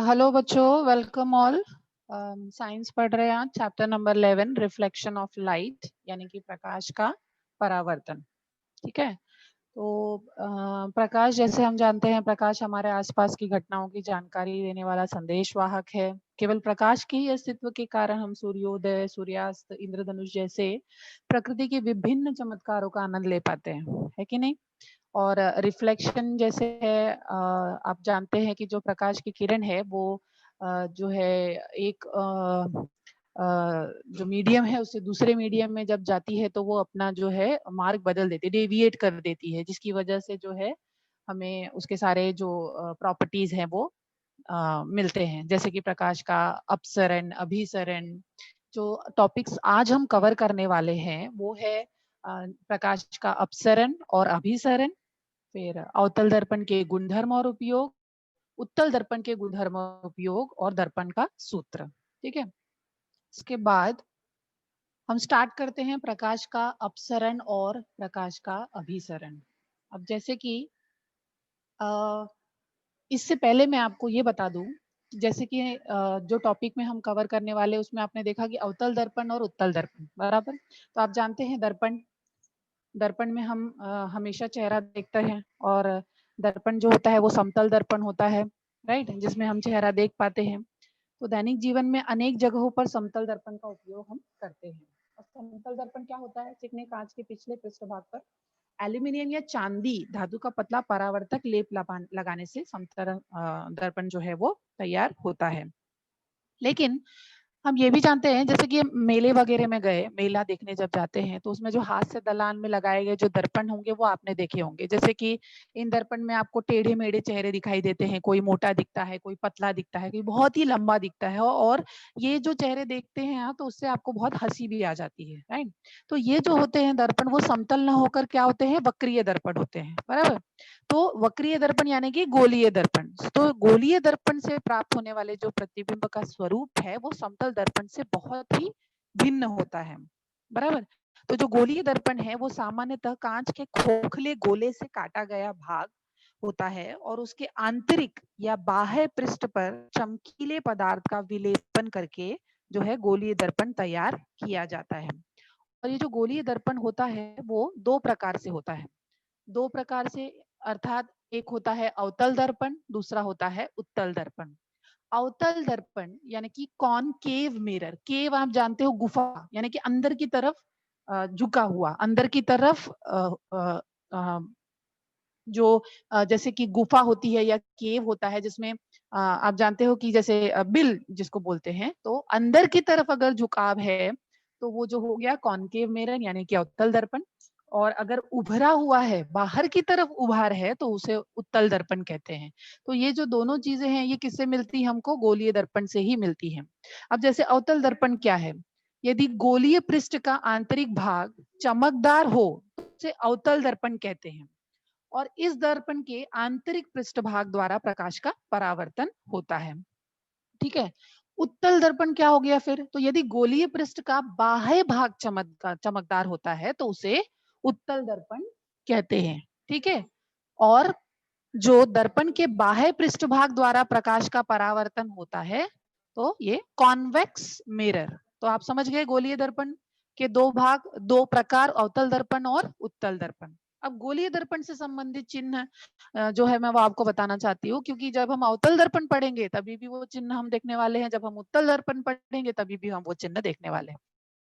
Hello बच्चों, welcome all. Science पढ़ रहे हैं आज chapter number 11 reflection of light, यानी कि प्रकाश का परावर्तन। ठीक है, तो प्रकाश, जैसे हम जानते हैं, प्रकाश हमारे आसपास की घटनाओं की जानकारी देने वाला संदेशवाहक है। केवल प्रकाश के ही अस्तित्व के कारण हम सूर्योदय, सूर्यास्त, इंद्रधनुष जैसे प्रकृति के विभिन्न चमत्कारों का आनंद ले पाते हैं, है कि नहीं। और रिफ्लेक्शन जैसे है, आप जानते हैं कि जो प्रकाश की किरण है वो जो है एक जो मीडियम है उससे दूसरे मीडियम में जब जाती है तो वो अपना जो है मार्ग बदल देती है, डेविएट कर देती है, जिसकी वजह से जो है हमें उसके सारे जो प्रॉपर्टीज हैं वो मिलते हैं, जैसे कि प्रकाश का अपसरण, अभिसरण। जो टॉपिक्स आज हम कवर करने वाले हैं वो है प्रकाश का अपसरण और अभिसरण, फिर अवतल दर्पण के गुणधर्म और उपयोग, उत्तल दर्पण के गुणधर्म और उपयोग और दर्पण का सूत्र। ठीक है, इसके बाद हम स्टार्ट करते हैं प्रकाश का अपसरण और प्रकाश का अभिसरण। अब जैसे कि इससे पहले मैं आपको ये बता दूं, जैसे कि जो टॉपिक में हम कवर करने वाले उसमें आपने देखा कि अवतल दर्पण और उत्तल दर्पण, बराबर। तो आप जानते हैं दर्पण, दर्पण में हम हमेशा चेहरा देखते हैं, और दर्पण जो होता है वो समतल दर्पण होता है, राइट, जिसमें हम चेहरा देख पाते हैं। तो दैनिक जीवन में अनेक जगहों पर समतल दर्पण का उपयोग हम करते हैं। और समतल दर्पण क्या होता है? चिकने कांच के पिछले पृष्ठभाग पर एल्यूमिनियम या चांदी धातु का पतला परावर्तक लेप लगाने से समतल दर्पण जो है वो तैयार होता है। लेकिन हम ये भी जानते हैं, जैसे कि मेले वगैरह में गए, मेला देखने जब जाते हैं तो उसमें जो हाथ से दलान में लगाए गए जो दर्पण होंगे वो आपने देखे होंगे। जैसे कि इन दर्पण में आपको टेढ़े मेढ़े चेहरे दिखाई देते हैं, कोई मोटा दिखता है, कोई पतला दिखता है, कोई बहुत ही लंबा दिखता है, और ये जो चेहरे देखते हैं तो उससे आपको बहुत हंसी भी आ जाती है, राइट। तो ये जो होते हैं दर्पण वो समतल न होकर क्या होते हैं? वक्रीय दर्पण होते हैं, बराबर। तो वक्रीय दर्पण यानी कि गोलीय दर्पण। तो गोलीय दर्पण से प्राप्त होने वाले जो प्रतिबिंब का स्वरूप है वो समतल दर्पण से बहुत ही भिन्न होता है, बराबर। तो जो गोलीय दर्पण है वो सामान्यतः कांच के खोखले गोले से काटा गया भाग होता है, और उसके आंतरिक या बाह्य पृष्ठ पर चमकीले पदार्थ का विलेपन करके जो है गोलीय दर्पण तैयार किया जाता है। और ये जो गोलीय दर्पण होता है वो दो प्रकार से होता है, दो प्रकार से, अर्थात एक होता है अवतल दर्पण, दूसरा होता है उत्तल दर्पण। अवतल दर्पण यानी कि कॉनकेव मिरर, केव आप जानते हो गुफा, यानी कि अंदर की तरफ झुका हुआ, अंदर की तरफ जो जैसे कि गुफा होती है या केव होता है, जिसमें आप जानते हो कि जैसे बिल जिसको बोलते हैं, तो अंदर की तरफ अगर झुकाव है तो वो जो हो गया कॉनकेव मिरर यानी कि अवतल दर्पण, और अगर उभरा हुआ है, बाहर की तरफ उभार है, तो उसे उत्तल दर्पण कहते हैं। तो ये जो दोनों चीजें हैं ये किससे मिलती है? हमको गोलीय दर्पण से ही मिलती है। अब जैसे अवतल दर्पण क्या है? यदि गोलीय पृष्ठ का आंतरिक भाग चमकदार हो तो उसे अवतल दर्पण कहते हैं, और इस दर्पण के आंतरिक पृष्ठभाग द्वारा प्रकाश का परावर्तन होता है। ठीक है, उत्तल दर्पण क्या हो गया फिर? तो यदि गोलीय पृष्ठ का बाह्य भाग चमकदार होता है तो उसे उत्तल दर्पण कहते हैं। ठीक है, और जो दर्पण के बाह्य पृष्ठभाग द्वारा प्रकाश का परावर्तन होता है तो ये कॉन्वेक्स मिरर। तो आप समझ गए गोलीय दर्पण के दो भाग, दो प्रकार, अवतल दर्पण और उत्तल दर्पण। अब गोलीय दर्पण से संबंधित चिन्ह जो है मैं वो आपको बताना चाहती हूँ, क्योंकि जब हम अवतल दर्पण पढ़ेंगे तभी भी वो चिन्ह हम देखने वाले हैं, जब हम उत्तल दर्पण पढ़ेंगे तभी भी हम वो चिन्ह देखने वाले हैं।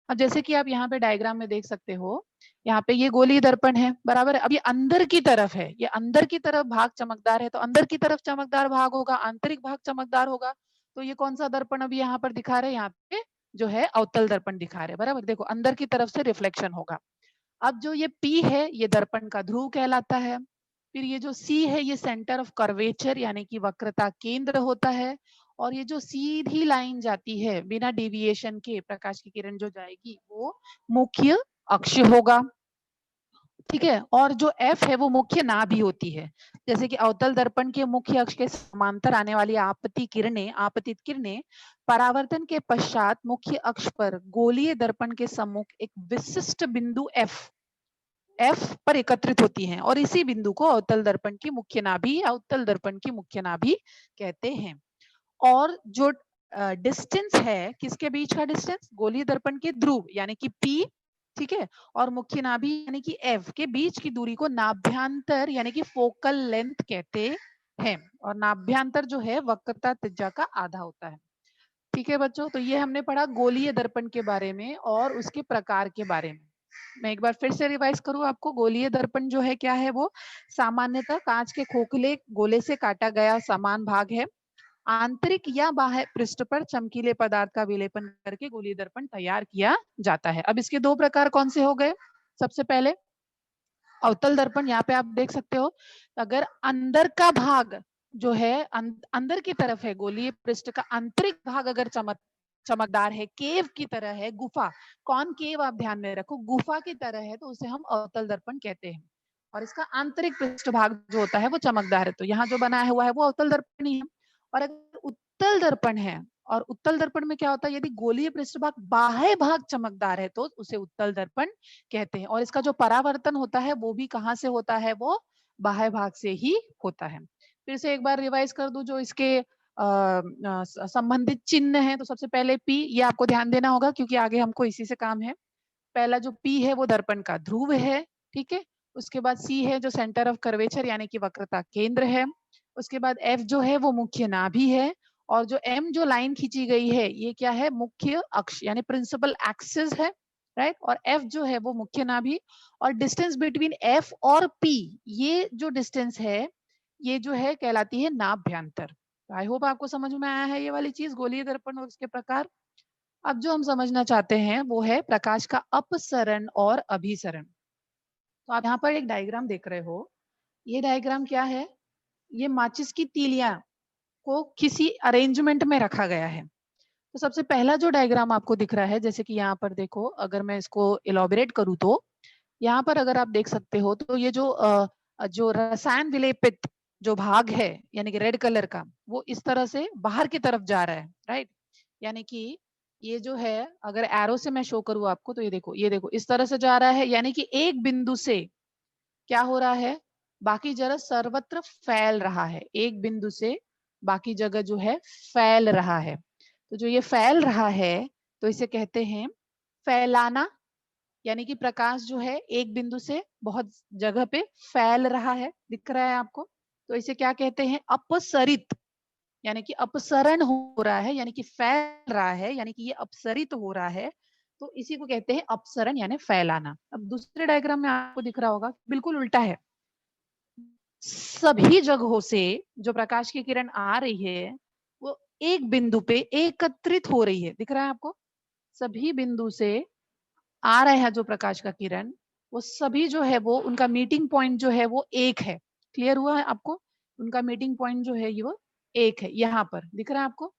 अब जैसे कि आप यहाँ पे डायग्राम में देख सकते हो, यहाँ पे ये गोलीय दर्पण है, बराबर है। अब ये अंदर की तरफ है, ये अंदर की तरफ भाग चमकदार है, तो अंदर की तरफ चमकदार भाग होगा, आंतरिक भाग चमकदार होगा। तो ये कौन सा दर्पण अभी यहाँ पर दिखा रहे हैं? यहाँ पे जो है अवतल दर्पण दिखा रहे हैं, बराबर। देखो अंदर की तरफ से रिफ्लेक्शन होगा। अब जो ये P है ये दर्पण का ध्रुव कहलाता है। फिर ये जो C है ये सेंटर ऑफ कर्वेचर यानी कि वक्रता केंद्र होता है, और ये जो सीधी लाइन जाती है बिना डेविएशन के, प्रकाश की किरण जो जाएगी वो मुख्य अक्ष होगा। ठीक है, और जो F है वो मुख्य नाभि होती है। जैसे कि अवतल दर्पण के मुख्य अक्ष के समांतर आने वाली आपतित किरणें परावर्तन के पश्चात मुख्य अक्ष पर गोलीय दर्पण के सम्मुख एक विशिष्ट बिंदु F F पर एकत्रित होती हैं और इसी बिंदु को अवतल दर्पण की मुख्य नाभि या उत्तल दर्पण की मुख्य नाभि कहते हैं। और जो डिस्टेंस है, किसके बीच का डिस्टेंस? गोलीय दर्पण के ध्रुव यानी कि P, ठीक है, और मुख्य नाभि यानी कि F के बीच की दूरी को नाभ्यांतर यानी कि फोकल लेंथ कहते हैं। और नाभ्यांतर जो है वक्रता त्रिज्या का आधा होता है। ठीक है बच्चों, तो ये हमने पढ़ा गोलीय दर्पण के बारे में और उसके प्रकार के बारे में। मैं एक बार फिर से रिवाइज करूं आपको। गोलीय दर्पण जो है क्या है? वो सामान्यतः कांच के खोखले गोले से काटा गया समान भाग है। आंतरिक या बाह्य पृष्ठ पर चमकीले पदार्थ का विलेपन करके गोलीय दर्पण तैयार किया जाता है। अब इसके दो प्रकार कौन से हो गए? सबसे पहले अवतल दर्पण, यहाँ पे आप देख सकते हो, अगर अंदर का भाग जो है अंदर की तरफ है, गोलीय पृष्ठ का आंतरिक भाग अगर चमकदार है, केव की तरह है, गुफा, कौन केव आप ध्यान में रखो, गुफा की तरह है, तो उसे हम अवतल दर्पण कहते हैं। और इसका आंतरिक पृष्ठ भाग जो होता है वो चमकदार है, तो यहाँ जो बनाया हुआ है वो अवतल दर्पण ही है। और अगर उत्तल दर्पण है, और उत्तल दर्पण में क्या होता है, यदि गोलीय पृष्ठभाग बाह्य भाग चमकदार है तो उसे उत्तल दर्पण कहते हैं। और इसका जो परावर्तन होता है वो भी कहाँ से होता है? वो बाह्य भाग से ही होता है। फिर से एक बार रिवाइज कर दूं जो इसके संबंधित चिन्ह है। तो सबसे पहले P, ये आपको ध्यान देना होगा क्योंकि आगे हमको इसी से काम है। पहला जो P है वो दर्पण का ध्रुव है, ठीक है। उसके बाद C है जो सेंटर ऑफ कर्वेचर यानी कि वक्रता केंद्र है। उसके बाद F जो है वो मुख्य नाभि है। और जो M जो लाइन खींची गई है ये क्या है? मुख्य अक्ष यानी प्रिंसिपल एक्सिस है, राइट। और F जो है वो मुख्य नाभि। और डिस्टेंस बिटवीन F और P, ये जो डिस्टेंस है ये जो है कहलाती है नाभ्यांतर। आई होप आपको समझ में आया है ये वाली चीज, गोलीय दर्पण और उसके प्रकार। अब जो हम समझना चाहते हैं वो है प्रकाश का अपसरण और अभिसरण। तो आप यहाँ पर एक डायग्राम देख रहे हो। ये डायग्राम क्या है? ये माचिस की तीलियां को किसी अरेंजमेंट में रखा गया है। तो सबसे पहला जो डायग्राम आपको दिख रहा है, जैसे कि यहाँ पर देखो, अगर मैं इसको इलॉबरेट करूँ तो यहाँ पर अगर आप देख सकते हो तो ये जो रसायन विलेपित जो भाग है यानी कि रेड कलर का, वो इस तरह से बाहर की तरफ जा रहा है, राइट। यानी कि ये जो है, अगर एरो से मैं शो करूँ आपको तो ये देखो इस तरह से जा रहा है, यानी कि एक बिंदु से क्या हो रहा है? बाकी जगह सर्वत्र फैल रहा है। एक बिंदु से बाकी जगह जो है फैल रहा है। तो जो ये फैल रहा है तो इसे कहते हैं फैलाना, यानी कि प्रकाश जो है एक बिंदु से बहुत जगह पे फैल रहा है, दिख रहा है आपको। तो इसे क्या कहते हैं? अपसरित, यानी कि अपसरण हो रहा है, यानी कि फैल रहा है, यानी कि ये अपसरित हो रहा है। तो इसी को कहते हैं अपसरण यानी फैलाना। अब दूसरे डायग्राम में आपको दिख रहा होगा बिल्कुल उल्टा है। सभी जगहों से जो प्रकाश की किरण आ रही है वो एक बिंदु पे एकत्रित हो रही है, दिख रहा है आपको। सभी बिंदु से आ रहा है जो प्रकाश का किरण, वो सभी जो है वो उनका मीटिंग पॉइंट जो है वो एक है। क्लियर हुआ है आपको? उनका मीटिंग पॉइंट जो है ये वो एक है, यहाँ पर दिख रहा है आपको।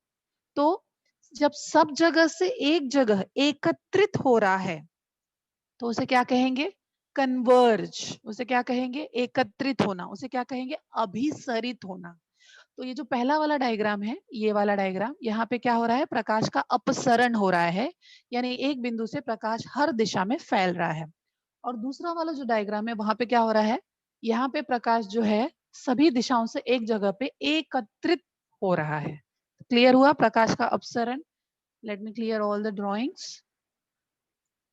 तो जब सब जगह से एक जगह एकत्रित हो रहा है तो उसे क्या कहेंगे? कन्वर्ज। उसे क्या कहेंगे? एकत्रित होना। उसे क्या कहेंगे? अभिसरित होना। तो ये जो पहला वाला डायग्राम है, ये वाला डायग्राम, यहाँ पे क्या हो रहा है? प्रकाश का अपसरण हो रहा है, यानी एक बिंदु से प्रकाश हर दिशा में फैल रहा है। और दूसरा वाला जो डायग्राम है वहां पे क्या हो रहा है? यहाँ पे प्रकाश जो है सभी दिशाओं से एक जगह पे एकत्रित हो रहा है। क्लियर हुआ प्रकाश का अपसरण? Let me clear all the drawings.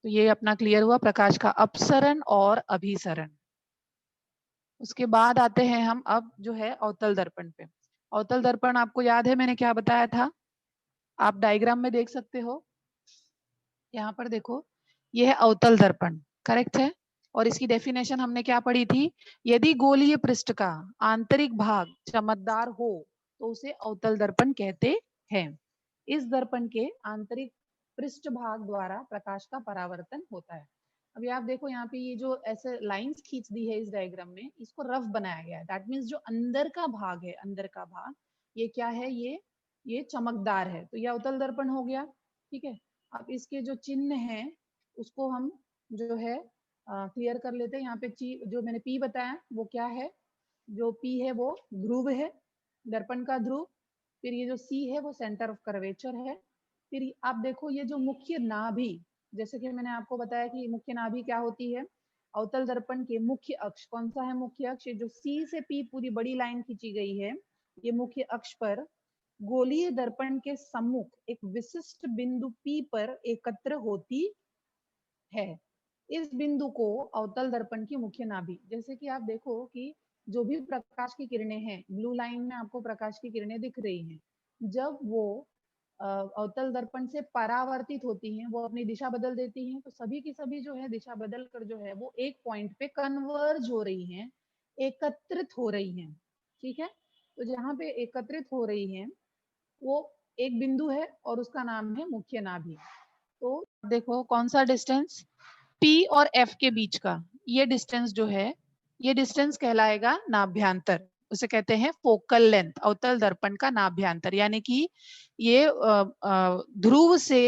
तो ये अपना क्लियर हुआ प्रकाश का अपसरण और अभिसरण। उसके बाद आते हैं हम अब जो है अवतल दर्पण पे। अवतल दर्पण आपको याद है मैंने क्या बताया था? आप डायग्राम में देख सकते हो, यहाँ पर देखो, ये है अवतल दर्पण, करेक्ट है। और इसकी डेफिनेशन हमने क्या पढ़ी थी? यदि गोलीय पृष्ठ का आंतरिक भाग चमकदार हो तो उसे अवतल दर्पण कहते हैं। इस दर्पण के आंतरिक पृष्ठ भाग द्वारा प्रकाश का परावर्तन होता है। अभी आप देखो यहाँ पे ये जो ऐसे लाइंस खींच दी है इस डायग्राम में, इसको रफ बनाया गया है। दैट मीन्स जो अंदर का भाग है, अंदर का भाग, ये क्या है? ये चमकदार है, तो ये अवतल दर्पण हो गया, ठीक है। अब इसके जो चिन्ह हैं उसको हम जो है क्लियर कर लेते हैं। यहाँ पे जो मैंने पी बताया वो क्या है? जो पी है वो ध्रुव है, दर्पण का ध्रुव। फिर ये जो सी है वो सेंटर ऑफ कर्वेचर है। फिर आप देखो ये जो मुख्य नाभि, जैसे कि मैंने आपको बताया कि मुख्य नाभि क्या होती है? अवतल दर्पण के मुख्य अक्ष, कौन सा है मुख्य अक्ष? जो सी से पी पूरी बड़ी लाइन खींची गई है, ये मुख्य अक्ष पर गोलीय दर्पण के सम्मुख एक विशिष्ट बिंदु P पर एकत्र होती है। इस बिंदु को अवतल दर्पण की मुख्य नाभि, जैसे कि आप देखो कि जो भी प्रकाश की किरणें हैं, ब्लू लाइन में आपको प्रकाश की किरणें दिख रही हैं, जब वो अवतल दर्पण से परावर्तित होती हैं, वो अपनी दिशा बदल देती हैं, तो सभी की सभी जो है दिशा बदल कर जो है वो एक पॉइंट पे कन्वर्ज हो रही हैं, एकत्रित हो रही हैं। ठीक है, तो जहां पे एकत्रित हो रही हैं वो एक बिंदु है और उसका नाम है मुख्य नाभि। तो देखो कौन सा डिस्टेंस P और F के बीच का, ये डिस्टेंस जो है, ये डिस्टेंस कहलाएगा नाभ्यांतर। उसे कहते हैं फोकल लेंथ, अवतल दर्पण का नाभ्यांतर। यानी कि ये ध्रुव से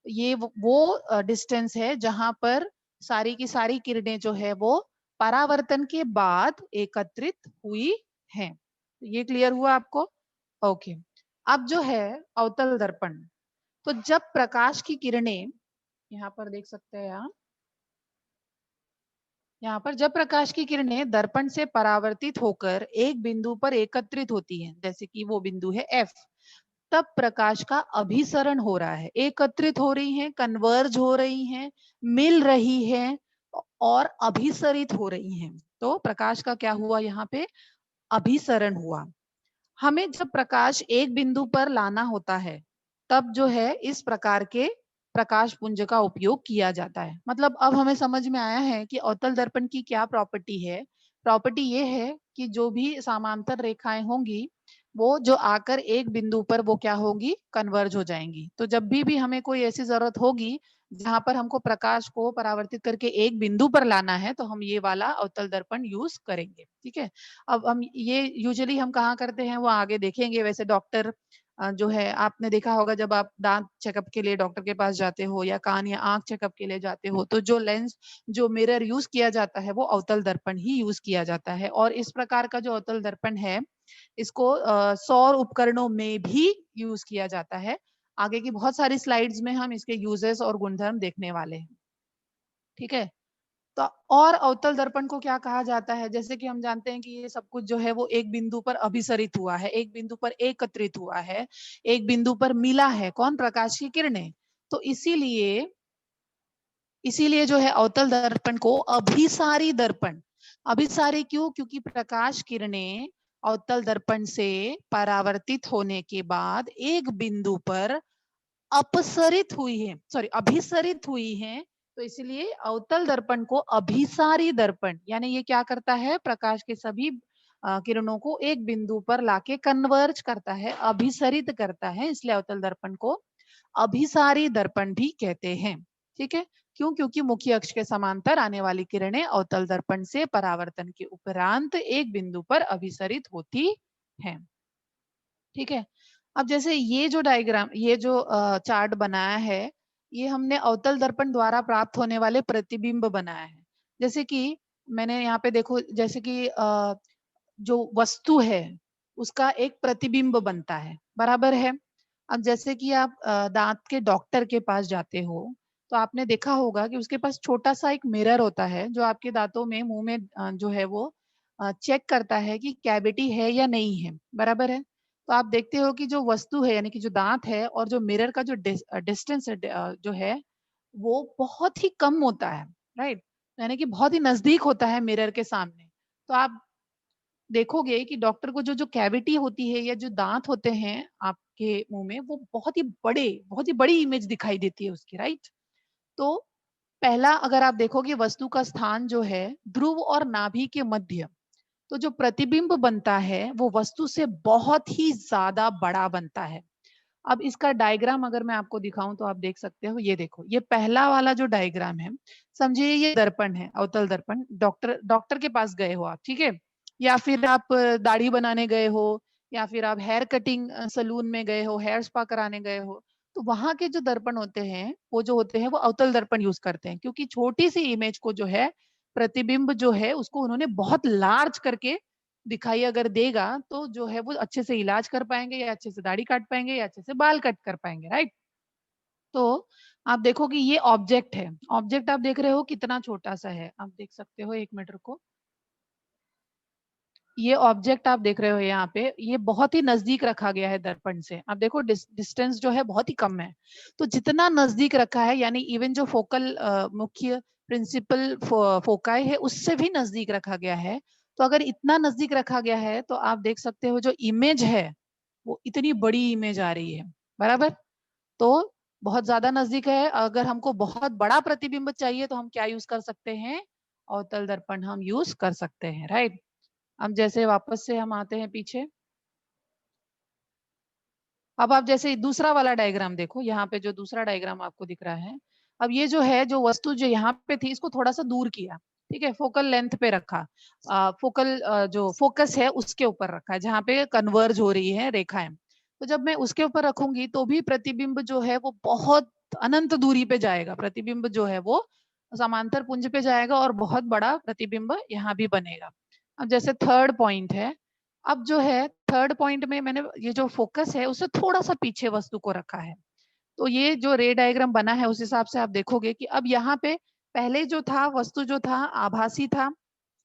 ये वो डिस्टेंस है जहां पर सारी की सारी किरणें जो है वो परावर्तन के बाद एकत्रित हुई हैं। ये क्लियर हुआ आपको? ओके। अब जो है अवतल दर्पण, तो जब प्रकाश की किरणें, यहाँ पर देख सकते हैं आप, यहाँ पर जब प्रकाश की किरणें दर्पण से परावर्तित होकर एक बिंदु पर एकत्रित होती हैं, जैसे कि वो बिंदु है F, तब प्रकाश का अभिसरण हो रहा है, एकत्रित हो रही हैं, कन्वर्ज हो रही हैं, मिल रही हैं और अभिसरित हो रही हैं। तो प्रकाश का क्या हुआ यहाँ पे? अभिसरण हुआ। हमें जब प्रकाश एक बिंदु पर लाना होता है, तब जो है इस प्रकार के प्रकाश पुंज का उपयोग किया जाता है। मतलब अब हमें समझ में आया है कि अवतल दर्पण की क्या प्रॉपर्टी है। प्रॉपर्टी ये है कि जो भी समांतर रेखाएं होंगी, वो जो आकर एक बिंदु पर वो क्या होगी? कन्वर्ज हो जाएंगी। तो जब भी हमें कोई ऐसी जरूरत होगी जहां पर हमको प्रकाश को परावर्तित करके एक बिंदु पर लाना है, तो हम ये वाला अवतल दर्पण यूज करेंगे। ठीक है, अब हम ये यूजुअली हम कहाँ करते हैं वो आगे देखेंगे। वैसे डॉक्टर जो है, आपने देखा होगा जब आप दांत चेकअप के लिए डॉक्टर के पास जाते हो या कान या आंख चेकअप के लिए जाते हो, तो जो लेंस, जो मिरर यूज किया जाता है वो अवतल दर्पण ही यूज किया जाता है। और इस प्रकार का जो अवतल दर्पण है, इसको सौर उपकरणों में भी यूज किया जाता है। आगे की बहुत सारी स्लाइड्स में हम इसके यूजेस और गुणधर्म देखने वाले हैं। ठीक है, तो और अवतल दर्पण को क्या कहा जाता है? जैसे कि हम जानते हैं कि ये सब कुछ जो है वो एक बिंदु पर अभिसरित हुआ है, एक बिंदु पर एकत्रित हुआ है, एक बिंदु पर मिला है। कौन? प्रकाश की किरणें। तो इसीलिए इसीलिए जो है अवतल दर्पण को अभिसारी दर्पण, अभिसारी क्यों? क्योंकि प्रकाश किरणें अवतल दर्पण से परावर्तित होने के बाद एक बिंदु पर अपसरित हुई है, सॉरी अभिसरित हुई है, तो इसलिए अवतल दर्पण को अभिसारी दर्पण, यानी ये क्या करता है? प्रकाश के सभी किरणों को एक बिंदु पर लाके कन्वर्ज करता है, अभिसरित करता है, इसलिए अवतल दर्पण को अभिसारी दर्पण भी कहते हैं। ठीक है, क्यों? क्योंकि मुख्य अक्ष के समांतर आने वाली किरणें अवतल दर्पण से परावर्तन के उपरांत एक बिंदु पर अभिसरित होती हैं। ठीक है, अब जैसे ये जो डायग्राम, ये जो चार्ट बनाया है, ये हमने अवतल दर्पण द्वारा प्राप्त होने वाले प्रतिबिंब बनाया है। जैसे कि मैंने यहाँ पे देखो, जैसे कि जो वस्तु है उसका एक प्रतिबिंब बनता है, बराबर है। अब जैसे कि आप दांत के डॉक्टर के पास जाते हो, तो आपने देखा होगा कि उसके पास छोटा सा एक मिरर होता है जो आपके दांतों में, मुंह में जो है वो चेक करता है कि कैविटी है या नहीं है, बराबर है। तो आप देखते हो कि जो वस्तु है, यानी कि जो दांत है और जो मिरर का जो डिस्टेंस है, जो है वो बहुत ही कम होता है, राइट? यानी कि बहुत ही नजदीक होता है मिरर के सामने। तो आप देखोगे कि डॉक्टर को जो जो कैविटी होती है या जो दांत होते हैं आपके मुंह में, वो बहुत ही बड़े, बहुत ही बड़ी इमेज दिखाई देती है उसकी, राइट? तो पहला अगर आप देखोगे वस्तु का स्थान जो है ध्रुव और नाभि के मध्य, तो जो प्रतिबिंब बनता है वो वस्तु से बहुत ही ज्यादा बड़ा बनता है। अब इसका डायग्राम अगर मैं आपको दिखाऊं तो आप देख सकते हो, ये देखो, ये पहला वाला जो डायग्राम है, समझिए ये दर्पण है, अवतल दर्पण। डॉक्टर डॉक्टर के पास गए हो आप, ठीक है, या फिर आप दाढ़ी बनाने गए हो, या फिर आप हेयर कटिंग सलून में गए हो, हेयर स्पा कराने गए हो, तो वहां के जो दर्पण होते हैं वो जो होते हैं वो अवतल दर्पण यूज करते हैं, क्योंकि छोटी सी इमेज को जो है, प्रतिबिंब जो है उसको उन्होंने बहुत लार्ज करके दिखाई अगर देगा, तो जो है वो अच्छे से इलाज कर पाएंगे, या अच्छे से दाढ़ी काट पाएंगे, या अच्छे से बाल कट कर पाएंगे, राइट? तो आप देखो कि ये ऑब्जेक्ट है, ऑब्जेक्ट आप देख रहे हो कितना छोटा सा है, आप देख सकते हो 1 मीटर को। ये ऑब्जेक्ट आप देख रहे हो यहाँ पे, ये बहुत ही नजदीक रखा गया है दर्पण से। आप देखो डिस्टेंस जो है बहुत ही कम है। तो जितना नजदीक रखा है, यानी इवन जो फोकल मुख्य प्रिंसिपल फोकाई है उससे भी नजदीक रखा गया है। तो अगर इतना नजदीक रखा गया है तो आप देख सकते हो जो इमेज है वो इतनी बड़ी इमेज आ रही है, बराबर। तो बहुत ज्यादा नजदीक है। अगर हमको बहुत बड़ा प्रतिबिंब चाहिए तो हम क्या यूज कर सकते हैं? अवतल दर्पण हम यूज कर सकते हैं, राइट। अब जैसे वापस से हम आते हैं पीछे। अब आप जैसे दूसरा वाला डायग्राम देखो, यहाँ पे जो दूसरा डायग्राम आपको दिख रहा है। अब ये जो है, जो वस्तु जो यहाँ पे थी इसको थोड़ा सा दूर किया, ठीक है, फोकल लेंथ पे रखा। फोकल जो फोकस है उसके ऊपर रखा है, जहाँ पे कन्वर्ज हो रही है रेखाएं। तो जब मैं उसके ऊपर रखूंगी तो भी प्रतिबिंब जो है वो बहुत अनंत दूरी पे जाएगा। प्रतिबिंब जो है वो समांतर पुंज पे जाएगा और बहुत बड़ा प्रतिबिंब यहाँ भी बनेगा। अब जैसे थर्ड पॉइंट है। अब जो है थर्ड पॉइंट में मैंने ये जो फोकस है उससे थोड़ा सा पीछे वस्तु को रखा है। तो ये जो रे डायग्राम बना है उस हिसाब से आप देखोगे कि अब यहाँ पे पहले जो था, वस्तु जो था आभासी था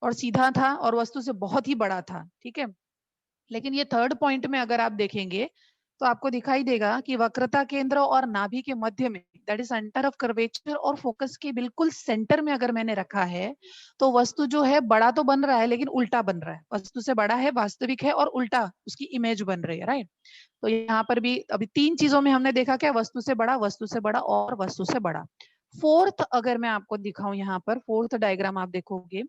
और सीधा था और वस्तु से बहुत ही बड़ा था, ठीक है। लेकिन ये थर्ड पॉइंट में अगर आप देखेंगे तो आपको दिखाई देगा कि वक्रता केंद्र और नाभि के मध्य में, that is centre of curvature और फोकस के बिल्कुल सेंटर में अगर मैंने रखा है तो वस्तु जो है बड़ा तो बन रहा है लेकिन उल्टा बन रहा है। वस्तु से बड़ा है, वास्तविक है, और उल्टा उसकी इमेज बन रही है, राइट। तो यहाँ पर भी अभी तीन चीजों में हमने देखा क्या, वस्तु से बड़ा, वस्तु से बड़ा और वस्तु से बड़ा। फोर्थ अगर मैं आपको दिखाऊं, यहाँ पर फोर्थ डायग्राम आप देखोगे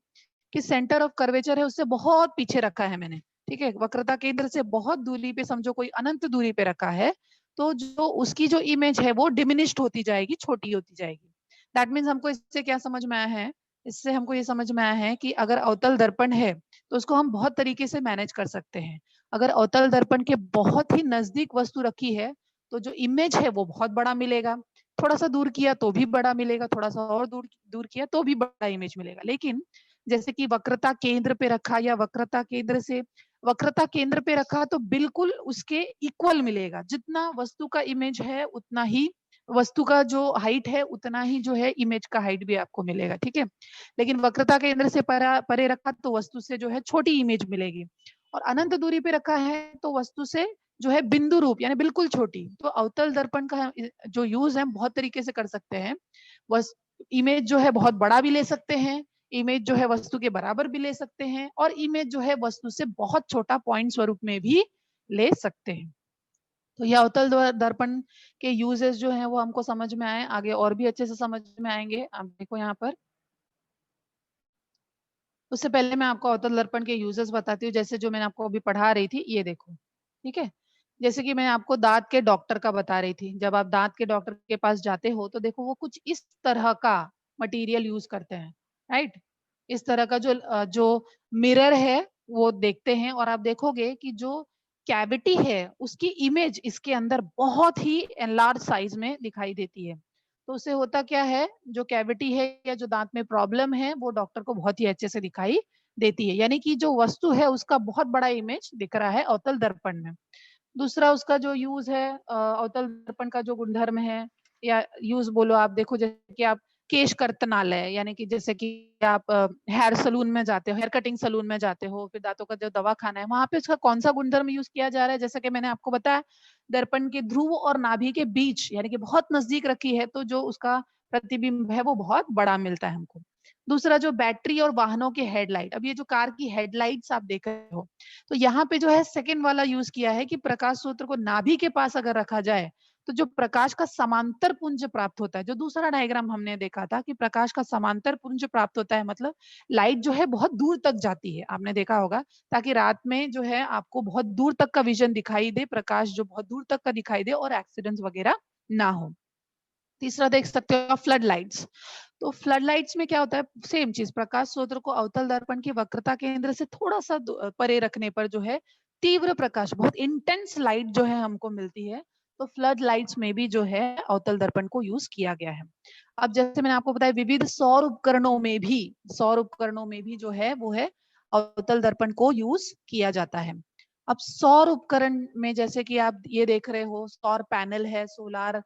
कि सेंटर ऑफ कर्वेचर है उससे बहुत पीछे रखा है मैंने, ठीक है। वक्रता केंद्र से बहुत दूरी पे, समझो कोई अनंत दूरी पे रखा है, तो जो उसकी जो इमेज है वो डिमिनिश्ड होती जाएगी, छोटी होती जाएगी। दैट मीन्स हमको इससे क्या समझ में आया है? इससे हमको ये समझ में आया है कि अगर अवतल दर्पण है तो उसको हम बहुत तरीके से मैनेज कर सकते हैं। अगर अवतल दर्पण के बहुत ही नजदीक वस्तु रखी है तो जो इमेज है वो बहुत बड़ा मिलेगा। थोड़ा सा दूर किया तो भी बड़ा मिलेगा, थोड़ा सा और दूर दूर किया तो भी बड़ा इमेज मिलेगा। लेकिन जैसे कि वक्रता केंद्र पे रखा या वक्रता केंद्र से वक्रता केंद्र पे रखा तो बिल्कुल उसके इक्वल मिलेगा। जितना वस्तु का इमेज है उतना ही वस्तु का जो हाइट है उतना ही जो है इमेज का हाइट भी आपको मिलेगा, ठीक है। लेकिन वक्रता केंद्र से परे रखा तो वस्तु से जो है छोटी इमेज मिलेगी। और अनंत दूरी पे रखा है तो वस्तु से जो है बिंदु रूप यानी बिल्कुल छोटी। तो अवतल दर्पण का जो यूज है बहुत तरीके से कर सकते हैं। बस इमेज जो है बहुत बड़ा भी ले सकते हैं, इमेज जो है वस्तु के बराबर भी ले सकते हैं, और इमेज जो है वस्तु से बहुत छोटा पॉइंट स्वरूप में भी ले सकते हैं। तो ये अवतल दर्पण के यूजेस जो है वो हमको समझ में आए, आगे और भी अच्छे से समझ में आएंगे। आप देखो यहाँ पर, उससे पहले मैं आपको अवतल दर्पण के यूजेस बताती हूँ। जैसे जो मैंने आपको अभी पढ़ा रही थी, ये देखो, ठीक है। जैसे कि मैं आपको दांत के डॉक्टर का बता रही थी, जब आप दांत के डॉक्टर के पास जाते हो तो देखो वो कुछ इस तरह का मटेरियल यूज करते हैं, राइट। इस तरह का जो मिरर है वो देखते हैं, और आप देखोगे कि जो कैविटी है उसकी इमेज इसके अंदर बहुत ही एनलार्ज साइज में दिखाई देती है। तो उससे होता क्या है, जो कैविटी है या जो दांत में प्रॉब्लम है वो डॉक्टर को बहुत ही अच्छे से दिखाई देती है, यानी कि जो वस्तु है उसका बहुत बड़ा इमेज दिख रहा है अवतल दर्पण में। दूसरा उसका जो यूज है, अवतल दर्पण का जो गुणधर्म है या यूज बोलो, आप देखो जैसे कि आप केश कर्तनालय, यानी कि जैसे कि आप हेयर सलून में जाते हो, हेयर कटिंग सलून में जाते हो, फिर दांतों का जो दवा खाना है वहां पे उसका कौन सा गुणधर्म यूज किया जा रहा है, जैसा कि मैंने आपको बताया दर्पण के ध्रुव और नाभि के बीच, यानी कि बहुत नजदीक रखी है तो जो उसका प्रतिबिंब है वो बहुत बड़ा मिलता है हमको। दूसरा जो बैटरी और वाहनों के हेडलाइट, अब ये जो कार की हेडलाइट्स आप देख रहे हो, तो यहाँ पे जो है सेकंड वाला यूज किया है कि प्रकाश स्रोत को नाभि के पास अगर रखा जाए तो जो प्रकाश का समांतर पुंज प्राप्त होता है, जो दूसरा डायग्राम हमने देखा था कि प्रकाश का समांतर पुंज प्राप्त होता है, मतलब लाइट जो है बहुत दूर तक जाती है, आपने देखा होगा, ताकि रात में जो है आपको बहुत दूर तक का विजन दिखाई दे, प्रकाश जो बहुत दूर तक का दिखाई दे और एक्सीडेंट्स वगैरह ना हो। तीसरा देख सकते हो फ्लड लाइट्स। तो फ्लड लाइट्स में क्या होता है, सेम चीज, प्रकाश स्रोत को अवतल दर्पण की वक्रता केंद्र से थोड़ा सा परे रखने पर जो है तीव्र प्रकाश, बहुत इंटेंस लाइट जो है हमको मिलती है। तो फ्लड लाइट्स में भी जो है अवतल दर्पण को यूज किया गया है। अब जैसे मैंने आपको बताया विविध सौर उपकरणों में भी जो है वो है अवतल दर्पण को यूज किया जाता है। अब सौर उपकरण में जैसे कि आप ये देख रहे हो, सौर पैनल है, सोलार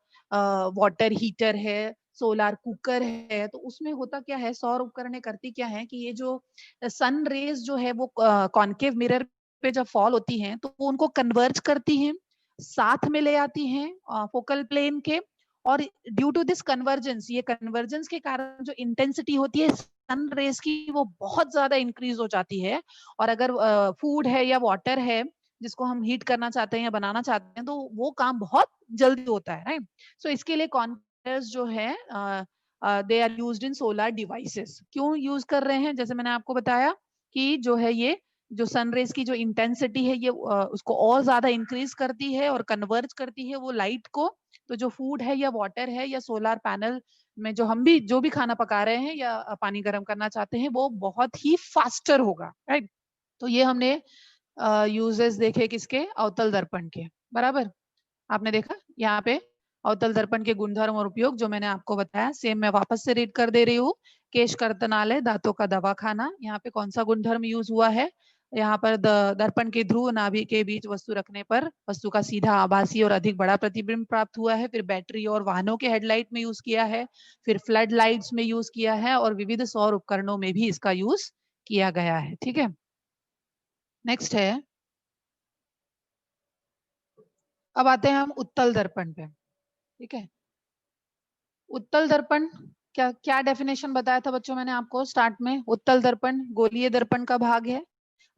वाटर हीटर है, सोलार कुकर है, तो उसमें होता क्या है, सौर उपकरणें करती क्या है कि ये जो सन रेज जो है वो कॉन्केव मिरर पे जब फॉल होती हैं तो वो उनको कन्वर्ज करती हैं, साथ में ले आती हैं फोकल प्लेन के, और ड्यू टू दिस कन्वर्जेंस, ये कन्वर्जेंस के कारण जो इंटेंसिटी होती है सन रेज की वो बहुत ज्यादा इंक्रीज हो जाती है। और अगर फूड है या वाटर है जिसको हम हीट करना चाहते हैं या बनाना चाहते हैं तो वो काम बहुत जल्दी होता है, राइट। सो इसके लिए कॉन्वर्टर्स जो है they are used in solar devices. क्यों यूज कर रहे हैं, जैसे मैंने आपको बताया कि जो है ये जो सनरेज की जो इंटेंसिटी है ये उसको और ज्यादा इंक्रीज करती है और कन्वर्ज करती है वो लाइट को। तो जो फूड है या वाटर है या सोलर पैनल में जो हम भी जो भी खाना पका रहे हैं या पानी गर्म करना चाहते हैं वो बहुत ही फास्टर होगा, राइट। तो ये हमने यूजेस देखे किसके, अवतल दर्पण के, बराबर। आपने देखा यहाँ पे अवतल दर्पण के गुणधर्म और उपयोग जो मैंने आपको बताया, सेम मैं वापस से रीड कर दे रही हूँ। केश कर्तनालय, दांतों का दवाखाना, यहाँ पे कौन सा गुणधर्म यूज हुआ है, यहाँ पर दर्पण के ध्रुव नाभि के बीच वस्तु रखने पर वस्तु का सीधा आभासी और अधिक बड़ा प्रतिबिंब प्राप्त हुआ है। फिर बैटरी और वाहनों के हेडलाइट में यूज किया है, फिर फ्लड लाइट्स में यूज किया है, और विविध सौर उपकरणों में भी इसका यूज किया गया है। ठीक है, नेक्स्ट है, अब आते हैं हम उत्तल दर्पण पे। ठीक है, उत्तल दर्पण क्या क्या डेफिनेशन बताया था बच्चों मैंने आपको स्टार्ट में, उत्तल दर्पण गोलीय दर्पण का भाग है।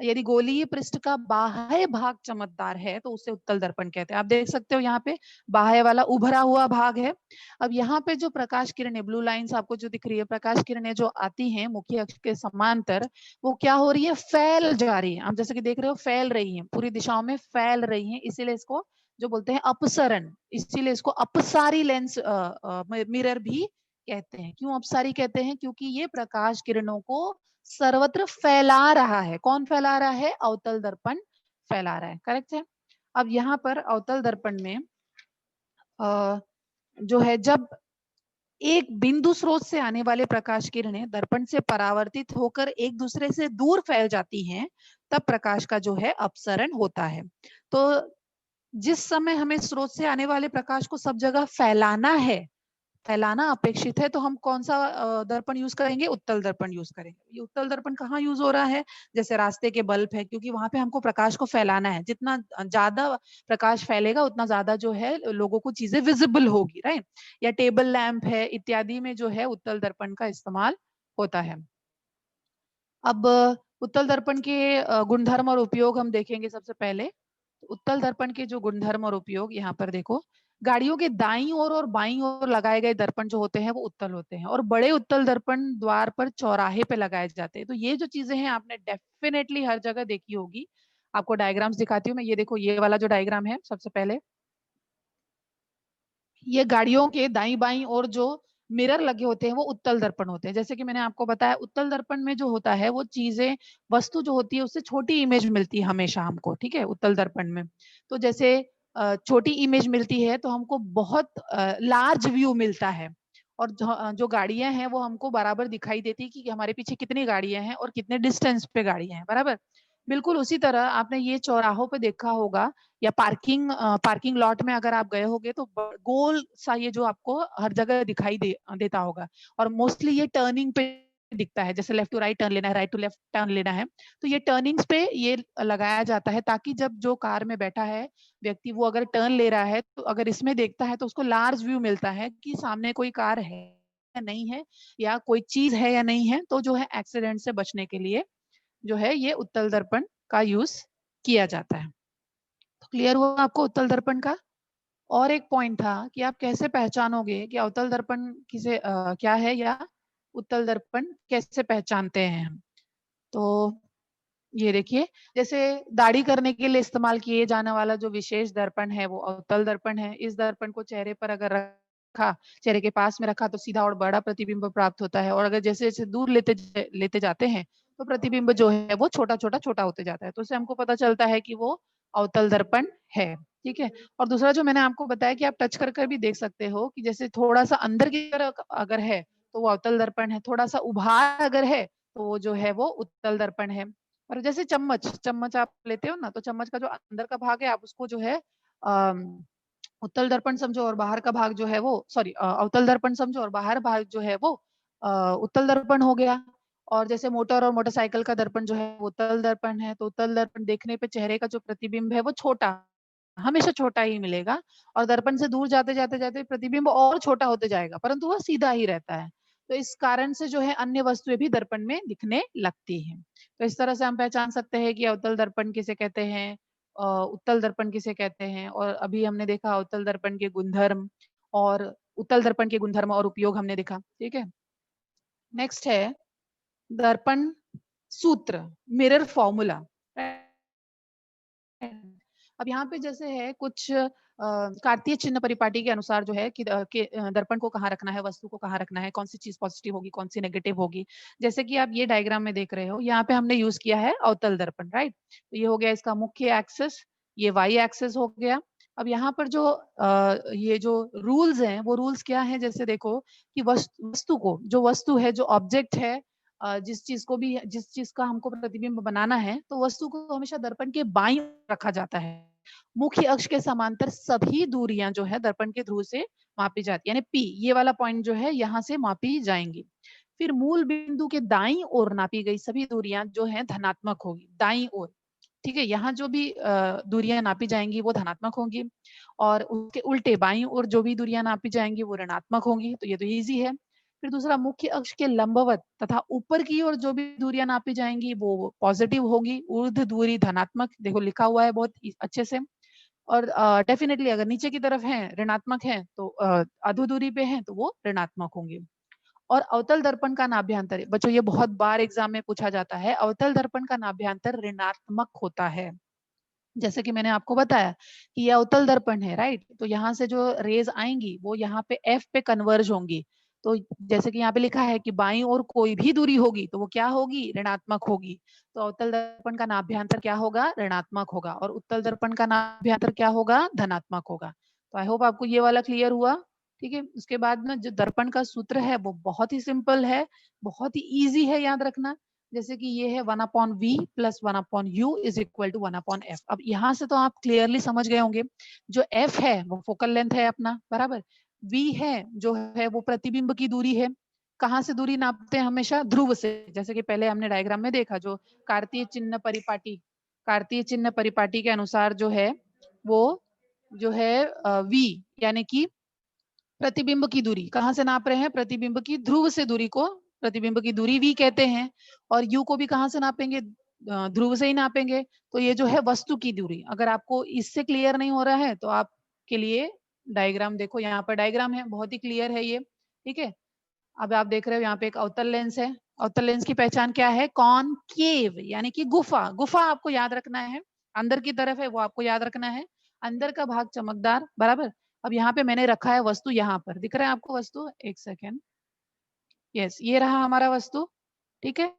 यदि गोलीय पृष्ठ का बाह्य भाग चमकदार है तो उसे उत्तल दर्पण कहते हैं। आप देख सकते हो यहाँ पे बाह्य वाला उभरा हुआ भाग है। अब यहाँ पे जो प्रकाश किरणें, ब्लू लाइंस आपको जो दिख रही है, प्रकाश किरणें जो आती हैं मुख्य अक्ष के समांतर, वो क्या हो रही है, फैल जा रही है। आप जैसे कि देख रहे हो फैल रही है, पूरी दिशाओं में फैल रही है, इसीलिए इसको जो बोलते हैं अपसरण, इसीलिए इसको अपसारी लेंस मिरर भी कहते हैं। क्यों अपसारी कहते हैं, क्योंकि ये प्रकाश किरणों को सर्वत्र फैला रहा है। कौन फैला रहा है, अवतल दर्पण फैला रहा है, करेक्ट है। अब यहाँ पर अवतल दर्पण में जो है, जब एक बिंदु स्रोत से आने वाले प्रकाश किरणें दर्पण से परावर्तित होकर एक दूसरे से दूर फैल जाती हैं, तब प्रकाश का जो है अपसरण होता है। तो जिस समय हमें स्रोत से आने वाले प्रकाश को सब जगह फैलाना है, फैलाना अपेक्षित है, तो हम कौन सा दर्पण यूज करेंगे, उत्तल दर्पण यूज करेंगे। ये उत्तल दर्पण कहाँ यूज हो रहा है, जैसे रास्ते के बल्ब है, क्योंकि वहां पे हमको प्रकाश को फैलाना है। जितना ज्यादा प्रकाश फैलेगा उतना ज्यादा जो है लोगों को चीजें विजिबल होगी, राइट। या टेबल लैंप है इत्यादि में जो है उत्तल दर्पण का इस्तेमाल होता है। अब उत्तल दर्पण के गुणधर्म और उपयोग हम देखेंगे। सबसे पहले उत्तल दर्पण के जो गुणधर्म और उपयोग, यहाँ पर देखो, गाड़ियों के दाईं ओर और बाईं ओर लगाए गए दर्पण जो होते हैं वो उत्तल होते हैं, और बड़े उत्तल दर्पण द्वार पर चौराहे पे लगाए जाते हैं। तो ये जो चीजें हैं आपने डेफिनेटली हर जगह देखी होगी। आपको डायग्राम्स दिखाती हूँ मैं, ये देखो, ये वाला जो डायग्राम है, सबसे पहले ये गाड़ियों के दाईं बाईं और जो मिरर लगे होते हैं वो उत्तल दर्पण होते हैं। जैसे कि मैंने आपको बताया, उत्तल दर्पण में जो होता है वो चीजें, वस्तु जो होती है उससे छोटी इमेज मिलती है हमेशा हमको, ठीक है, उत्तल दर्पण में। तो जैसे छोटी इमेज मिलती है तो हमको बहुत लार्ज व्यू मिलता है, और जो गाड़ियां हैं वो हमको बराबर दिखाई देती है कि हमारे पीछे कितनी गाड़ियां हैं और कितने डिस्टेंस पे गाड़ियां हैं, बराबर। बिल्कुल उसी तरह आपने ये चौराहों पे देखा होगा, या पार्किंग लॉट में अगर आप गए होगे तो गोल सा ये जो आपको हर जगह दिखाई देता होगा। और मोस्टली ये टर्निंग पे दिखता है, जैसे लेफ्ट टू राइट टर्न लेना है, राइट टू लेफ्ट टर्न लेना है, तो ये टर्निंग्स पे ये लगाया जाता है, ताकि जब जो कार में बैठा है व्यक्ति वो अगर टर्न ले रहा है तो अगर इसमें देखता है तो उसको लार्ज व्यू मिलता है कि सामने कोई कार है या नहीं है, या कोई चीज है या नहीं है। तो जो है एक्सीडेंट से बचने के लिए जो है ये उत्तल दर्पण का यूज किया जाता है। तो क्लियर हुआ आपको उत्तल दर्पण का। और एक पॉइंट था कि आप कैसे पहचानोगे कि अवतल दर्पण किसे क्या है, या उत्तल दर्पण कैसे पहचानते हैं हम। तो ये देखिए, जैसे दाढ़ी करने के लिए इस्तेमाल किए जाने वाला जो विशेष दर्पण है वो अवतल दर्पण है। इस दर्पण को चेहरे पर अगर रखा, चेहरे के पास में रखा तो सीधा और बड़ा प्रतिबिंब प्राप्त होता है, और अगर जैसे जैसे दूर लेते जाते हैं तो प्रतिबिंब जो है वो छोटा छोटा छोटा होते जाता है। तो इससे हमको पता चलता है कि वो अवतल दर्पण है। ठीक है, और दूसरा जो मैंने आपको बताया कि आप टच कर कर भी देख सकते हो कि जैसे थोड़ा सा अंदर की तरफ अगर है तो वो अवतल दर्पण है, थोड़ा सा उभार अगर है तो वो जो है वो उत्तल दर्पण है। और जैसे चम्मच चम्मच आप लेते हो ना, तो चम्मच का जो अंदर का भाग है आप उसको जो है अम, उत्तल दर्पण समझो, और बाहर का भाग जो है वो सॉरी अवतल दर्पण समझो, और बाहर भाग जो है वो उत्तल दर्पण हो गया। और जैसे मोटर और मोटरसाइकिल का दर्पण जो है वो उत्तल दर्पण है, तो उत्तल दर्पण देखने पे चेहरे का जो प्रतिबिंब है वो छोटा, हमेशा छोटा ही मिलेगा। और दर्पण से दूर जाते जाते जाते प्रतिबिंब और छोटा होते जाएगा, परंतु वह सीधा ही रहता है। तो इस कारण से जो है अन्य वस्तुएं भी दर्पण में दिखने लगती हैं। तो इस तरह से हम पहचान सकते हैं कि अवतल दर्पण किसे कहते हैं, उत्तल दर्पण किसे कहते हैं। और अभी हमने देखा उत्तल दर्पण के गुणधर्म और उत्तल दर्पण के गुणधर्म और उपयोग हमने देखा। ठीक है, नेक्स्ट है दर्पण सूत्र, मिरर फॉर्मूला। अब यहाँ पे जैसे है कुछ कार्तीय चिन्ह परिपाटी के अनुसार जो है कि दर्पण को कहाँ रखना है, वस्तु को कहाँ रखना है, कौन सी चीज पॉजिटिव होगी, कौन सी नेगेटिव होगी। जैसे कि आप ये डायग्राम में देख रहे हो, यहाँ पे हमने यूज किया है अवतल दर्पण, राइट। तो ये हो गया इसका मुख्य एक्सेस, ये वाई एक्सेस हो गया। अब यहाँ पर जो ये जो रूल्स हैं वो रूल्स क्या है, जैसे देखो कि वस्तु को, जो वस्तु है, जो ऑब्जेक्ट है, जिस चीज को भी, जिस चीज का हमको प्रतिबिंब बनाना है, तो वस्तु को हमेशा दर्पण के बाईं ओर रखा जाता है। मुख्य अक्ष के समांतर सभी दूरियां जो है दर्पण के ध्रुव से मापी जाती है, यानी पी, ये वाला पॉइंट जो है यहाँ से मापी जाएंगी। फिर मूल बिंदु के दाईं ओर नापी गई सभी दूरियां जो है धनात्मक होगी, दाईं ओर। ठीक है, यहाँ जो भी दूरियां नापी जाएंगी वो धनात्मक होंगी, और उसके उल्टे बाईं ओर जो भी दूरियां नापी जाएंगी वो ऋणात्मक होंगी। तो ये तो इजी है। फिर दूसरा, मुख्य अक्ष के लंबवत तथा ऊपर की ओर जो भी दूरियां नापी जाएंगी वो पॉजिटिव होगी, ऊर्ध्व दूरी धनात्मक, देखो लिखा हुआ है बहुत अच्छे से। और डेफिनेटली अगर नीचे की तरफ है, ऋणात्मक है, तो अधो दूरी पे है तो वो ऋणात्मक होंगे। और अवतल दर्पण का नाभ्यंतर, बच्चों ये बहुत बार एग्जाम में पूछा जाता है, अवतल दर्पण का नाभ्यंतर ऋणात्मक होता है। जैसे कि मैंने आपको बताया कि ये अवतल दर्पण है, राइट। तो यहाँ से जो रेज आएंगी वो यहाँ पे एफ पे कन्वर्ज होंगी। तो जैसे कि यहाँ पे लिखा है कि बाईं ओर कोई भी दूरी होगी तो वो क्या होगी, ऋणात्मक होगी। तो अवतल दर्पण का नाभ्यंतर क्या होगा, ऋणात्मक होगा, और उत्तल दर्पण का नाभ्यंतर क्या होगा, धनात्मक होगा। तो आई होप आपको ये वाला क्लियर हुआ। ठीक है, उसके बाद में जो दर्पण का सूत्र है वो बहुत ही सिंपल है, बहुत ही ईजी है याद रखना। जैसे कि ये है 1/v plus 1/u is equal to 1/f। अब यहाँ से तो आप क्लियरली समझ गए होंगे, जो f है वो फोकल लेंथ है अपना, बराबर। v है जो है वो प्रतिबिंब की दूरी है। कहाँ से दूरी नापते हैं, हमेशा ध्रुव से। जैसे कि पहले हमने डायग्राम में देखा, जो कार्तीय चिन्ह परिपाटी, कार्तीय चिन्ह परिपाटी के अनुसार जो है वो जो है v, यानी कि प्रतिबिंब की दूरी कहाँ से नाप रहे हैं, प्रतिबिंब की ध्रुव से दूरी को प्रतिबिंब की दूरी v कहते हैं। और u को भी कहाँ से नापेंगे, ध्रुव से ही नापेंगे। तो ये जो है वस्तु की दूरी। अगर आपको इससे क्लियर नहीं हो रहा है तो आपके लिए डायग्राम देखो, यहाँ पर डायग्राम है, बहुत ही क्लियर है ये। ठीक है, अब आप देख रहे हो यहाँ पे एक अवतल लेंस है। अवतल लेंस की पहचान क्या है, कॉनकेव, यानी कि गुफा। गुफा आपको याद रखना है, अंदर की तरफ है वो आपको याद रखना है, अंदर का भाग चमकदार, बराबर। अब यहाँ पे मैंने रखा है वस्तु, यहाँ पर दिख रहा है आपको वस्तु, एक सेकेंड, यस ये रहा हमारा वस्तु। ठीक है,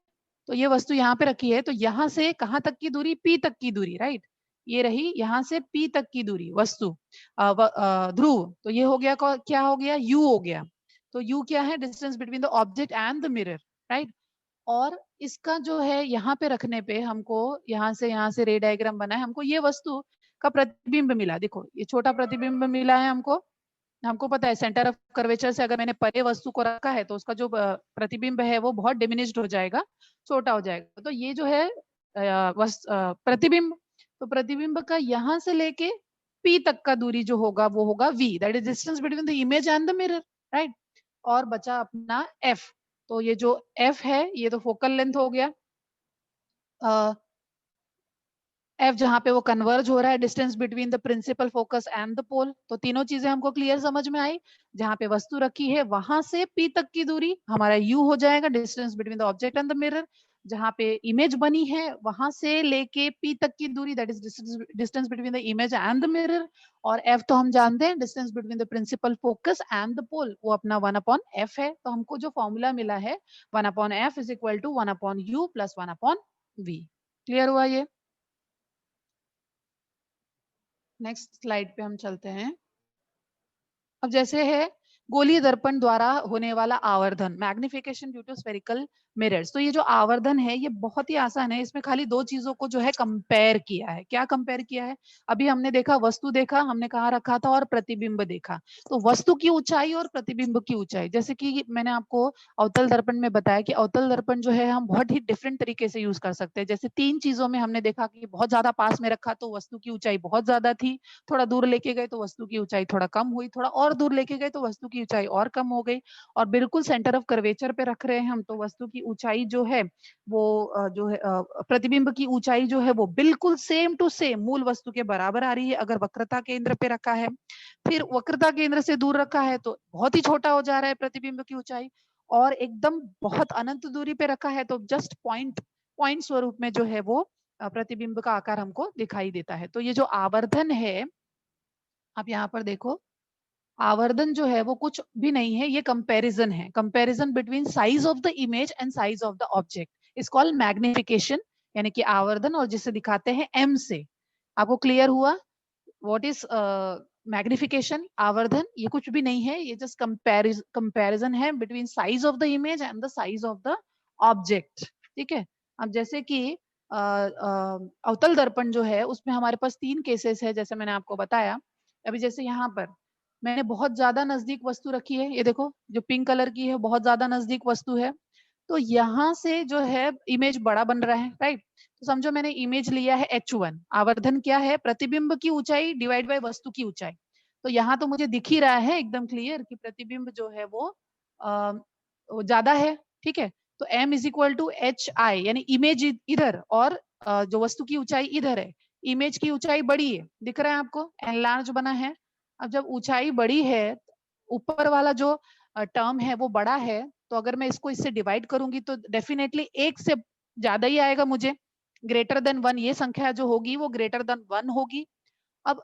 तो ये वस्तु यहाँ पे रखी है, तो यहाँ से कहाँ तक की दूरी, पी तक की दूरी, राइट। ये रही यहाँ से पी तक की दूरी वस्तु, ध्रुव। तो ये हो गया, क्या हो गया, यू हो गया। तो यू क्या है, distance between the object and the mirror, right. और इसका जो है यहाँ पे रखने पे हमको यहाँ से रे डायग्राम बना है, हमको ये वस्तु का प्रतिबिंब मिला। देखो ये छोटा प्रतिबिंब मिला है हमको। हमको पता है सेंटर ऑफ कर्वेचर से अगर मैंने परे वस्तु को रखा है तो उसका जो प्रतिबिंब है वो बहुत डिमिनिश्ड हो जाएगा, छोटा हो जाएगा। तो ये जो है प्रतिबिंब, तो प्रतिबिंब का यहाँ से लेके पी तक का दूरी जो होगा वो होगा v, that is distance between the image and the mirror, right. और बचा अपना f। तो ये जो f है ये तो फोकल लेंथ हो गया, एफ जहां पे वो कन्वर्ज हो रहा है, distance between the principal focus and the pole. तो तीनों चीजें हमको क्लियर समझ में आई। जहां पे वस्तु रखी है वहां से पी तक की दूरी हमारा यू हो जाएगा, distance between the object and the mirror. जहां पे इमेज बनी है वहां से लेके पी तक की दूरी, that is distance between the image and the mirror. और एफ तो हम जानते हैं, distance between the principal focus and the pole, वो अपना 1/f है। तो हमको जो फॉर्मूला मिला है 1/f is equal to 1/u plus 1/v। Clear हुआ ये। नेक्स्ट स्लाइड पे हम चलते हैं। अब जैसे है गोलीय दर्पण द्वारा होने वाला आवर्धन, magnification due to spherical mirrors. तो ये जो आवर्धन है ये बहुत ही आसान है, इसमें खाली दो चीजों को जो है कंपेयर किया है। क्या कंपेयर किया है? अभी हमने देखा वस्तु देखा, हमने कहाँ रखा था, और प्रतिबिंब देखा। तो वस्तु की ऊंचाई और प्रतिबिंब की ऊंचाई, जैसे कि मैंने आपको अवतल दर्पण में बताया कि अवतल दर्पण जो है हम बहुत ही डिफरेंट तरीके से यूज कर सकते हैं। जैसे तीन चीजों में हमने देखा कि बहुत ज्यादा पास में रखा तो वस्तु की ऊंचाई बहुत ज्यादा थी, थोड़ा दूर लेके गए तो वस्तु की ऊंचाई थोड़ा कम हुई, थोड़ा और दूर लेके गए तो वस्तु की ऊंचाई और कम हो गई, और बिल्कुल सेंटर ऑफ कर्वेचर पे रख रहे हैं हम तो वस्तु की ऊंचाई जो है वो जो है प्रतिबिंब की ऊंचाई जो है वो बिल्कुल सेम टू सेम मूल वस्तु के बराबर आ रही है अगर वक्रता केंद्र पे रखा है। फिर वक्रता केंद्र से दूर रखा है तो बहुत ही छोटा हो जा रहा है प्रतिबिंब की ऊंचाई, और एकदम बहुत अनंत दूरी पे रखा है तो जस्ट पॉइंट पॉइंट स्वरूप में जो है वो प्रतिबिंब का आकार हमको दिखाई देता है। तो ये जो आवर्धन है, आप यहाँ पर देखो, आवर्धन जो है वो कुछ भी नहीं है, ये कंपैरिजन है, comparison between size of the image and size of the object is called magnification, यानी कि आवर्धन, और जिसे दिखाते हैं एम से। आपको क्लियर हुआ व्हाट इज मैग्निफिकेशन? आवर्धन ये कुछ भी नहीं है, ये जस्ट कंपैरिजन है between size of the image and the size of the object. ठीक है। अब जैसे कि अवतल दर्पण जो है उसमें हमारे पास तीन केसेस है, जैसे मैंने आपको बताया। अभी जैसे यहाँ पर मैंने बहुत ज्यादा नजदीक वस्तु रखी है, ये देखो जो पिंक कलर की है बहुत ज्यादा नजदीक वस्तु है, तो यहाँ से जो है इमेज बड़ा बन रहा है, राइट। तो समझो मैंने इमेज लिया है H1, आवर्धन क्या है? प्रतिबिंब की ऊंचाई डिवाइड बाय वस्तु की ऊंचाई। तो यहाँ तो मुझे दिख ही रहा है एकदम क्लियर कि प्रतिबिंब जो है वो ज्यादा है, ठीक है। तो m is equal to H I, यानी इमेज इधर और जो वस्तु की ऊंचाई इधर है, इमेज की ऊंचाई बड़ी है, दिख रहा है आपको, एन लार्ज बना है। अब जब ऊंचाई बड़ी है, ऊपर वाला जो टर्म है वो बड़ा है, तो अगर मैं इसको इससे डिवाइड करूंगी तो डेफिनेटली एक से ज्यादा ही आएगा मुझे, ग्रेटर देन वन, ये संख्या जो होगी वो ग्रेटर देन वन होगी। अब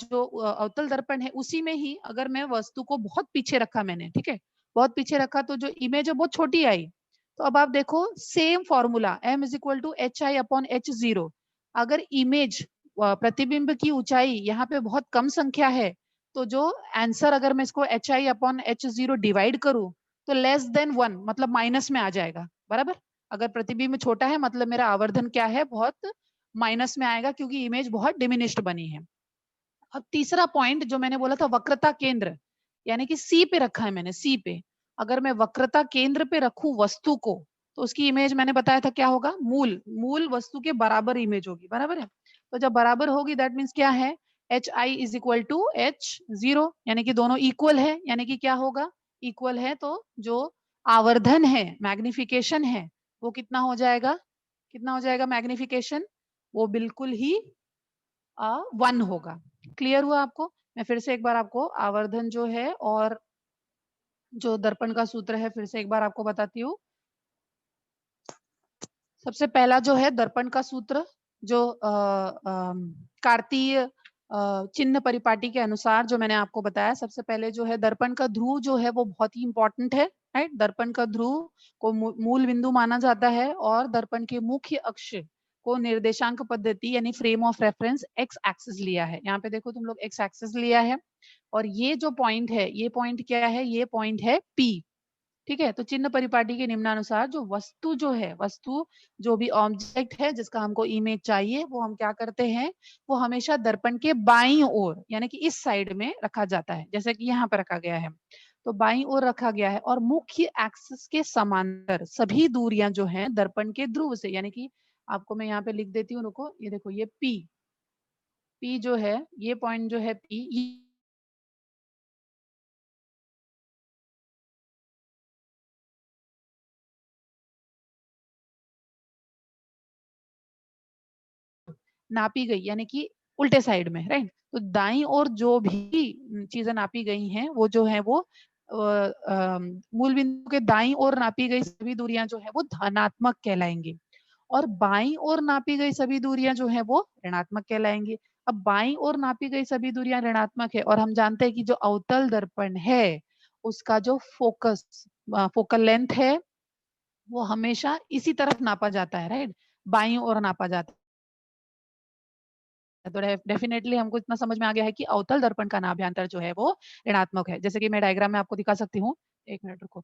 जो अवतल दर्पण है उसी में ही अगर मैं वस्तु को बहुत पीछे रखा मैंने, ठीक है, बहुत पीछे रखा तो जो इमेज है बहुत छोटी आई। तो अब आप देखो same formula m is equal to H I upon H zero. अगर इमेज प्रतिबिंब की ऊंचाई यहाँ पे बहुत कम संख्या है, तो जो आंसर अगर मैं इसको H I upon H zero divide करूं तो लेस देन वन, मतलब माइनस में आ जाएगा, बराबर। अगर प्रतिबिंब छोटा है मतलब मेरा आवर्धन क्या है? बहुत माइनस में आएगा, क्योंकि इमेज बहुत डिमिनिश्ड बनी है। अब तीसरा पॉइंट जो मैंने बोला था वक्रता केंद्र, यानी कि सी पे रखा है मैंने, सी पे। अगर मैं वक्रता केंद्र पे रखूं वस्तु को तो उसकी इमेज मैंने बताया था क्या होगा? मूल मूल वस्तु के बराबर इमेज होगी, बराबर है। तो जब बराबर होगी दैट मीन्स क्या है? H I is equal to H zero, यानी कि दोनों इक्वल है, यानी कि क्या होगा? इक्वल है, तो जो आवर्धन है, मैग्निफिकेशन है, वो कितना हो जाएगा? कितना हो जाएगा मैग्निफिकेशन? वो बिल्कुल ही वन होगा। क्लियर हुआ आपको? मैं फिर से एक बार आपको आवर्धन जो है और जो दर्पण का सूत्र है फिर से एक बार आपको बताती हूँ। सबसे पहला जो है दर्पण का सूत्र, जो कार्तीय चिन्ह परिपाटी के अनुसार जो मैंने आपको बताया, सबसे पहले जो है दर्पण का ध्रुव जो है वो बहुत ही इंपॉर्टेंट है, राइट। दर्पण का ध्रुव को मूल बिंदु माना जाता है, और दर्पण के मुख्य अक्ष को निर्देशांक पद्धति यानी frame of reference x axis लिया है। यहाँ पे देखो तुम लोग एक्स एक्सिस लिया है, और ये जो पॉइंट है, ये पॉइंट क्या है? ये पॉइंट है P। ठीक है। तो चिन्ह परिपाटी के निम्नानुसार जो वस्तु जो है, वस्तु जो भी ऑब्जेक्ट है जिसका हमको इमेज चाहिए, वो हम क्या करते हैं? वो हमेशा दर्पण के बाईं ओर यानी कि इस साइड में रखा जाता है, जैसे कि यहाँ पर रखा गया है। तो बाईं ओर रखा गया है, और मुख्य एक्सिस के समांतर सभी दूरियां जो हैं दर्पण के ध्रुव से, यानी कि आपको मैं यहाँ पे लिख देती हूँ, रुको, ये देखो ये P जो है, ये पॉइंट जो है P, नापी गई, यानी कि उल्टे साइड में, राइट। तो दाईं ओर जो भी चीजें नापी गई हैं वो जो है वो मूल बिंदु के दाईं ओर नापी गई सभी दूरियां जो है वो धनात्मक कहलाएंगी, और बाईं ओर नापी गई सभी दूरियां जो है वो ऋणात्मक कहलाएंगी। अब बाईं ओर नापी गई सभी दूरियां ऋणात्मक है, और हम जानते हैं कि जो अवतल दर्पण है उसका जो फोकल लेंथ है वो हमेशा इसी तरफ नापा जाता है, राइट, बाईं ओर नापा जाता है। तो डेफिनेटली हमको इतना समझ में आ गया है कि अवतल दर्पण का नाभ्यंतर जो है वो ऋणात्मक है, जैसे कि मैं डायग्राम में आपको दिखा सकती हूँ। एक मिनट रुको।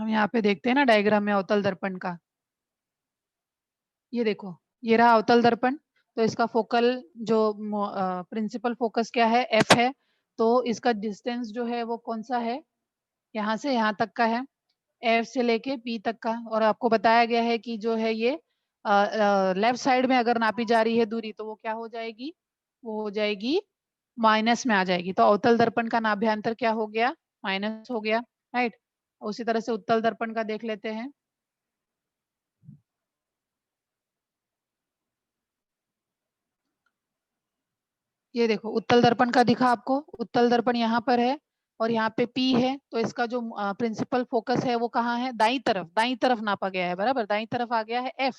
हम यहाँ पे देखते हैं ना डायग्राम में अवतल दर्पण का, ये देखो, ये रहा अवतल दर्पण। तो इसका फोकल जो प्रिंसिपल फोकस क्या है, एफ है। तो इसका डिस्टेंस जो है वो कौन सा है, यहाँ से यहाँ तक का है, एफ से लेके पी तक का। और आपको बताया गया है कि जो है ये लेफ्ट साइड में अगर नापी जा रही है दूरी तो वो क्या हो जाएगी, वो हो जाएगी माइनस में आ जाएगी। तो अवतल दर्पण का नाभ्यांतर क्या हो गया, माइनस हो गया, राइट। उसी तरह से उत्तल दर्पण का देख लेते हैं। ये देखो उत्तल दर्पण का दिखा आपको, उत्तल दर्पण यहाँ पर है और यहाँ पे P है। तो इसका जो प्रिंसिपल फोकस है वो कहाँ है, दाई तरफ नापा गया है, बराबर दाई तरफ आ गया है F।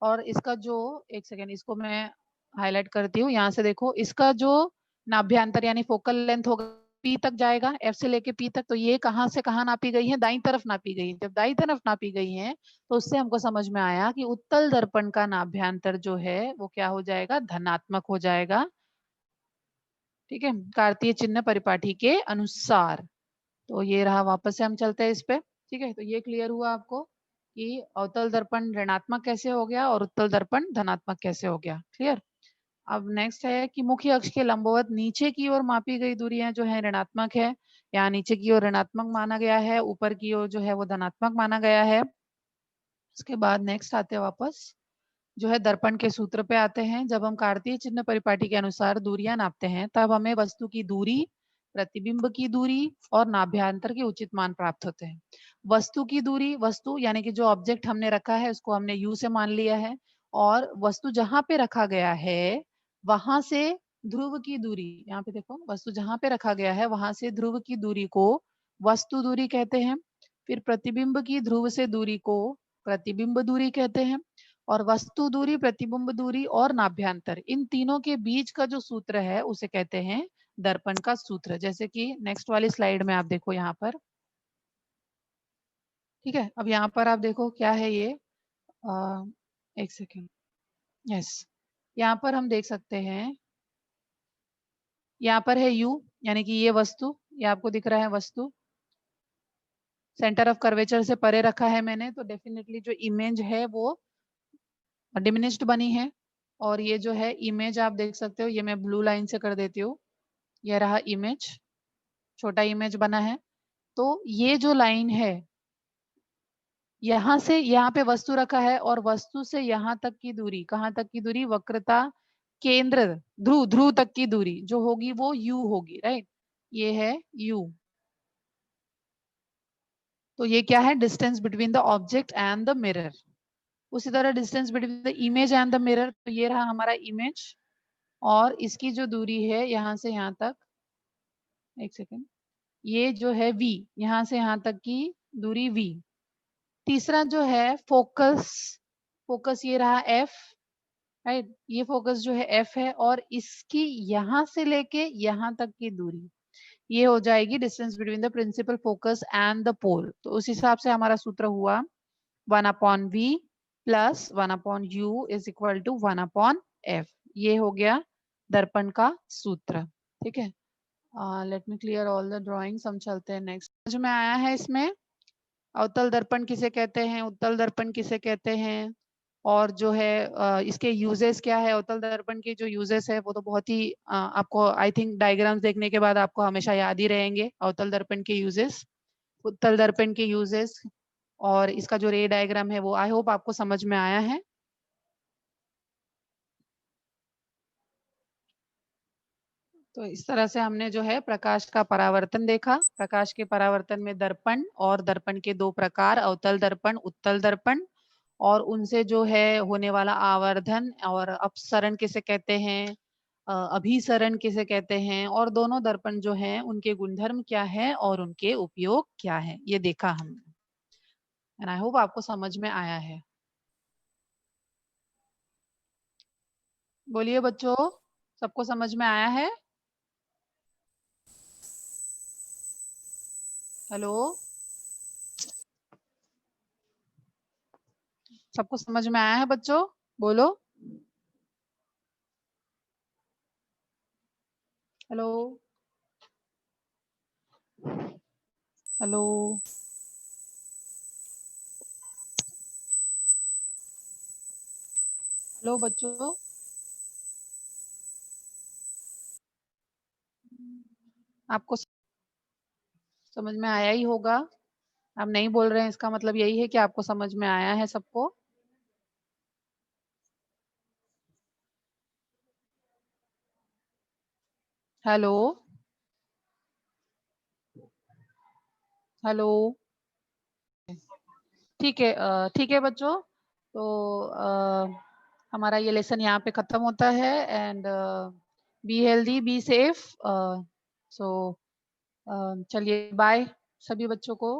और इसका जो, एक सेकेंड इसको मैं हाईलाइट करती हूँ, यहाँ से देखो इसका जो नाभ्यांतर यानी फोकल लेंथ होगा P तक जाएगा, F से लेके P तक। तो ये कहाँ से कहाँ नापी गई है, दाई तरफ नापी गई है। जब दाई तरफ नापी गई है तो उससे हमको समझ में आया कि उत्तल दर्पण का नाभ्यांतर जो है वो क्या हो जाएगा, धनात्मक हो जाएगा। ठीक है, कार्तीय चिन्ह परिपाठी के अनुसार। तो ये रहा, वापस से हम चलते हैं इस पे। ठीक है, तो ये क्लियर हुआ आपको कि अवतल दर्पण ऋणात्मक कैसे हो गया और उत्तल दर्पण धनात्मक कैसे हो गया। क्लियर। अब नेक्स्ट है कि मुख्य अक्ष के लंबवत नीचे की ओर मापी गई दूरियां जो है ऋणात्मक है, या नीचे की ओर ऋणात्मक माना गया है, ऊपर की ओर जो है वो धनात्मक माना गया है। उसके बाद नेक्स्ट आते हैं वापस जो है दर्पण के सूत्र पे आते हैं। जब हम कार्तीय चिन्ह परिपाटी के अनुसार दूरियां नापते हैं तब हमें वस्तु की दूरी, प्रतिबिंब की दूरी और नाभ्यांतर के उचित मान प्राप्त होते हैं। वस्तु की दूरी, वस्तु यानी कि जो ऑब्जेक्ट हमने रखा है उसको हमने यू से मान लिया है, और वस्तु जहां पे रखा गया है वहां से ध्रुव की दूरी, यहाँ पे देखो वस्तु जहां पे रखा गया है वहां से ध्रुव की दूरी को वस्तु दूरी कहते हैं। फिर प्रतिबिंब की ध्रुव से दूरी को प्रतिबिंब दूरी कहते हैं। और वस्तु दूरी, प्रतिबिंब दूरी और नाभ्यांतर, इन तीनों के बीच का जो सूत्र है उसे कहते हैं दर्पण का सूत्र। जैसे कि नेक्स्ट वाली स्लाइड में आप देखो यहाँ पर। ठीक है, अब यहाँ पर आप देखो क्या है ये, आ, एक सेकेंड, यस, यहाँ पर हम देख सकते हैं, यहाँ पर है यू यानी कि ये वस्तु, ये आपको दिख रहा है वस्तु, सेंटर ऑफ कर्वेचर से परे रखा है मैंने, तो डेफिनेटली जो इमेज है वो डिमिनिश्ड बनी है। और ये जो है इमेज आप देख सकते हो, ये मैं ब्लू लाइन से कर देती हूँ, ये रहा इमेज, छोटा इमेज बना है। तो ये जो लाइन है, यहाँ से यहाँ पे वस्तु रखा है और वस्तु से यहाँ तक की दूरी, कहाँ तक की दूरी, वक्रता केंद्र, ध्रुव ध्रुव तक की दूरी जो होगी वो यू होगी, राइट। ये है यू। तो ये क्या है, distance between the object and the mirror. उसी तरह distance between the image and the mirror, तो ये रहा हमारा इमेज और इसकी जो दूरी है यहाँ से यहाँ तक, एक सेकेंड, ये जो है v, यहाँ से यहाँ तक की दूरी v। तीसरा जो है फोकस, फोकस ये रहा f, राइट, ये फोकस जो है f है और इसकी यहाँ से लेके यहाँ तक की दूरी ये हो जाएगी distance between the principal focus and the pole. तो उस हिसाब से हमारा सूत्र हुआ 1/v plus 1/u is equal to 1/f। ये हो गया दर्पण का सूत्र। ठीक है, let me clear all the drawings, हम चलते हैं नेक्स्ट। समझ में आया है इसमें अवतल दर्पण किसे कहते हैं, उत्तल दर्पण किसे कहते हैं, और जो है इसके यूजेस क्या है। अवतल दर्पण के जो यूजेस है वो तो बहुत ही आपको आई थिंक डायग्राम्स देखने के बाद आपको हमेशा याद ही रहेंगे अवतल दर्पण के यूजेस, उत्तल दर्पण के यूजेस। और इसका जो रे डायग्राम है वो आई होप आपको समझ में आया है। तो इस तरह से हमने जो है प्रकाश का परावर्तन देखा। प्रकाश के परावर्तन में दर्पण और दर्पण के दो प्रकार, अवतल दर्पण, उत्तल दर्पण, और उनसे जो है होने वाला आवर्धन और अपसरण किसे कहते हैं, अभिसरण किसे कहते हैं, और दोनों दर्पण जो हैं उनके गुणधर्म क्या है और उनके उपयोग क्या है, ये देखा हमने। एंड आई होप आपको समझ में आया है। बोलिए बच्चों, सबको समझ में आया है? हेलो, सबको समझ में आया है बच्चों? बोलो। Hello, hello. हेलो बच्चों, आपको समझ में आया ही होगा। आप नहीं बोल रहे हैं, इसका मतलब यही है कि आपको समझ में आया है सबको। Hello, hello. ठीक है बच्चों। तो हमारा ये लेसन यहाँ पे खत्म होता है। And be healthy, be safe. So चलिए, बाय सभी बच्चों को।